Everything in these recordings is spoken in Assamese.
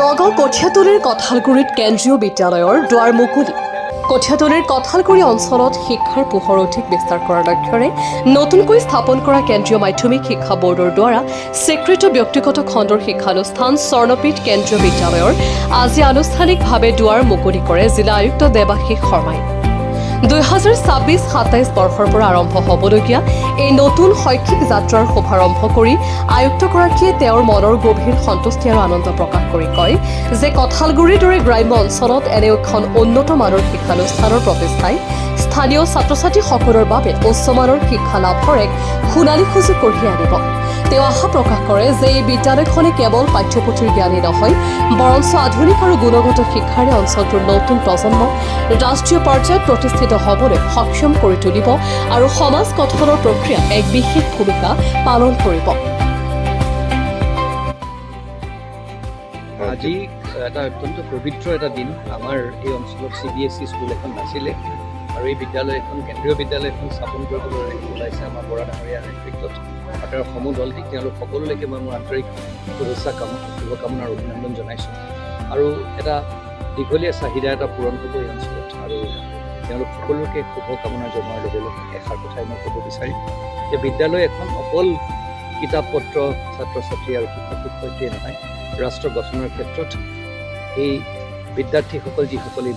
নগাঁও কঠীয়াতলীৰ কঁঠালগুৰিত কেন্দ্ৰীয় বিদ্যালয়ৰ দুৱাৰ মুকলি। কঠীয়াতলীৰ কঁঠালগুৰি অঞ্চলত শিক্ষাৰ পোহৰ অধিক বিস্তাৰ কৰাৰ লক্ষ্যৰে নতুনকৈ স্থাপন কৰা কেন্দ্ৰীয় মাধ্যমিক শিক্ষা বৰ্ডৰ দ্বাৰা স্বীকৃত ব্যক্তিগত খণ্ডৰ শিক্ষানুষ্ঠান স্বৰ্ণপীঠ কেন্দ্ৰীয় বিদ্যালয়ৰ আজি আনুষ্ঠানিকভাৱে দুৱাৰ মুকলি কৰে জিলা আয়ুক্ত দেৱাশীষ শৰ্মাই। 2026-27 বৰ্ষৰ পৰা আৰম্ভ হ'বলগীয়া এই নতুন শৈক্ষিক যাত্ৰাৰ শুভাৰম্ভ কৰি আয়ুক্তগৰাকীয়ে তেওঁৰ মনৰ গভীৰ সন্তুষ্টি আৰু আনন্দ প্ৰকাশ কৰি কয় যে কঁঠালগুৰিৰ দৰে গ্ৰাম্য অঞ্চলত এনে এখন উন্নত মানৰ শিক্ষানুষ্ঠানৰ প্ৰতিষ্ঠাই স্থানীয় ছাত্ৰ ছাত্ৰীসকলৰ বাবে উচ্চমানৰ শিক্ষা লাভৰ এক সোণালী সুযোগ কঢ়িয়াই আনিব। তেওঁ আশা প্ৰকাশ কৰে যে এই বিদ্যালয়খনে কেৱল পাঠ্যপুথিৰ জ্ঞানেই নহয় বৰঞ্চ আধুনিক আৰু গুণগত শিক্ষাৰে অঞ্চলটোৰ নতুন প্ৰজন্মক ৰাষ্ট্ৰীয় পৰ্যায়ত প্ৰতিষ্ঠিত হ'বলৈ সক্ষম কৰি তুলিব আৰু সমাজ গঠনৰ প্ৰক্ৰিয়াত এক বিশেষ ভূমিকা পালন কৰিব। আজি এটা অত্যন্ত পবিত্ৰ এটা দিন। আমাৰ এই অঞ্চলত CBSE স্কুল এখন নাছিলে আৰু এই বিদ্যালয় এখন কেন্দ্ৰীয় বিদ্যালয় এখন স্থাপন কৰিবলৈ ওলাইছে আমাৰ বৰা ডাঙৰীয়াৰ নেতৃত্বত আৰু তেওঁৰ সমূহ দলটিক তেওঁলোক সকলোলৈকে মই মোৰ আন্তৰিক শুভকামনা আৰু অভিনন্দন জনাইছোঁ। আৰু এটা দীঘলীয়া চাহিদা এটা পূৰণ হ'ব এই অঞ্চলত আৰু তেওঁলোক সকলোকে শুভকামনা জনোৱাৰ লগে লগে এষাৰ কথাই মই ক'ব বিচাৰিম যে বিদ্যালয় এখন অকল কিতাপ পত্ৰ ছাত্ৰ ছাত্ৰী আৰু শিক্ষক শিক্ষয়িত্ৰীয়ে নহয়, ৰাষ্ট্ৰ গঠনৰ ক্ষেত্ৰত এই বিদ্যাৰ্থীসকল যিসকল এই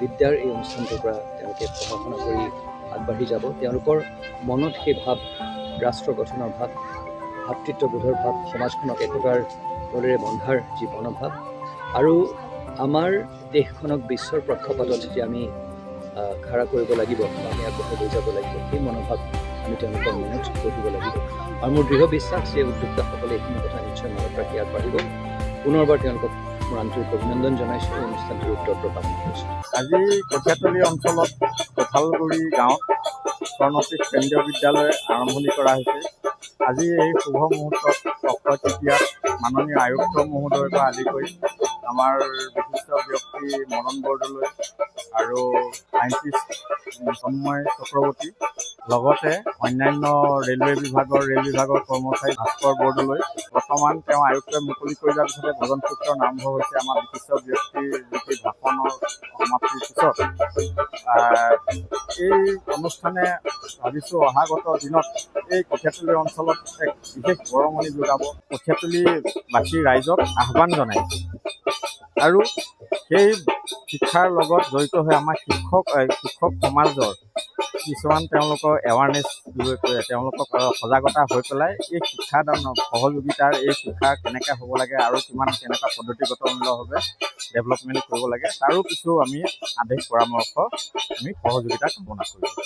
বিদ্যাৰ এই অনুষ্ঠানটোৰ পৰা তেওঁলোকে পঢ়া শুনা কৰি আগবাঢ়ি যাব, তেওঁলোকৰ মনত সেই ভাৱ, ৰাষ্ট্ৰ গঠনৰ ভাৱ, ভাতৃত্ববোধৰ ভাৱ, সমাজখনক একতাৰ বলেৰে বন্ধাৰ যি মনোভাৱ আৰু আমাৰ দেশখনক বিশ্বৰ প্ৰেক্ষাপটত যে আমি খাৰা কৰিব লাগিব বা আমি আগবঢ়াই লৈ যাব লাগিব, সেই মনোভাৱ আমি তেওঁলোকৰ মনত গঢ়িব লাগিব। আৰু মোৰ দৃঢ় বিশ্বাস যে উদ্যোক্তাসকলে এইখিনি কথা নিশ্চয় মনত ৰাখি আগবাঢ়িব। পুনৰবাৰ তেওঁলোকক মোৰ আন্তৰিক অভিনন্দন জনাইছোঁ, এই অনুষ্ঠানটোৰ উত্তৰ কামনা কৰিছোঁ। আজি কঠীয়াতলী অঞ্চলত কঁঠালগুৰি গাঁৱত স্বৰ্ণপীঠ কেন্দ্ৰীয় বিদ্যালয় আৰম্ভণি কৰা হৈছে। আজি এই শুভ মুহূৰ্তত অক্ষয় তৃতীয়াত মাননীয় আয়ুক্ত মহোদয়ৰ পৰা আদি কৰি আমাৰ বিশিষ্ট ব্যক্তি মদন বৰদলৈ আৰু সাইণ্টিষ্ট তন্ময় চক্ৰৱৰ্তী, লগতে অন্যান্য ৰেল বিভাগৰ কৰ্মচাৰী ভাস্কৰ বৰদলৈ, বৰ্তমান তেওঁ আয়ুক্তই মুকলি কৰি দিয়াৰ পিছতে ভজন কীৰ্তন আৰম্ভ হৈছে। আমাৰ বিশিষ্ট ব্যক্তিৰ যি ভাষণৰ সমাপ্তিৰ পিছত এই অনুষ্ঠানে ভাবিছোঁ অহাগত দিনত এই কঠীয়াতলী অঞ্চলত এক বিশেষ বৰঙণি যোগাব। কঠীয়াতলীবাসী ৰাইজক আহ্বান জনাই আৰু সেই শিক্ষাৰ লগত জড়িত হৈ আমাৰ শিক্ষক সমাজৰ কিছুমান তেওঁলোকৰ এৱাৰনেছ তেওঁলোকক সজাগতা হৈ পেলাই এই শিক্ষাদান সহযোগিতাৰ এই শিক্ষা কেনেকৈ হ'ব লাগে আৰু কেনেকুৱা পদ্ধতিগতভাৱে ডেভেলপমেণ্ট কৰিব লাগে তাৰো কিছু আমি আদেশ পৰামৰ্শ আমি সহযোগিতা কামনা কৰিছোঁ।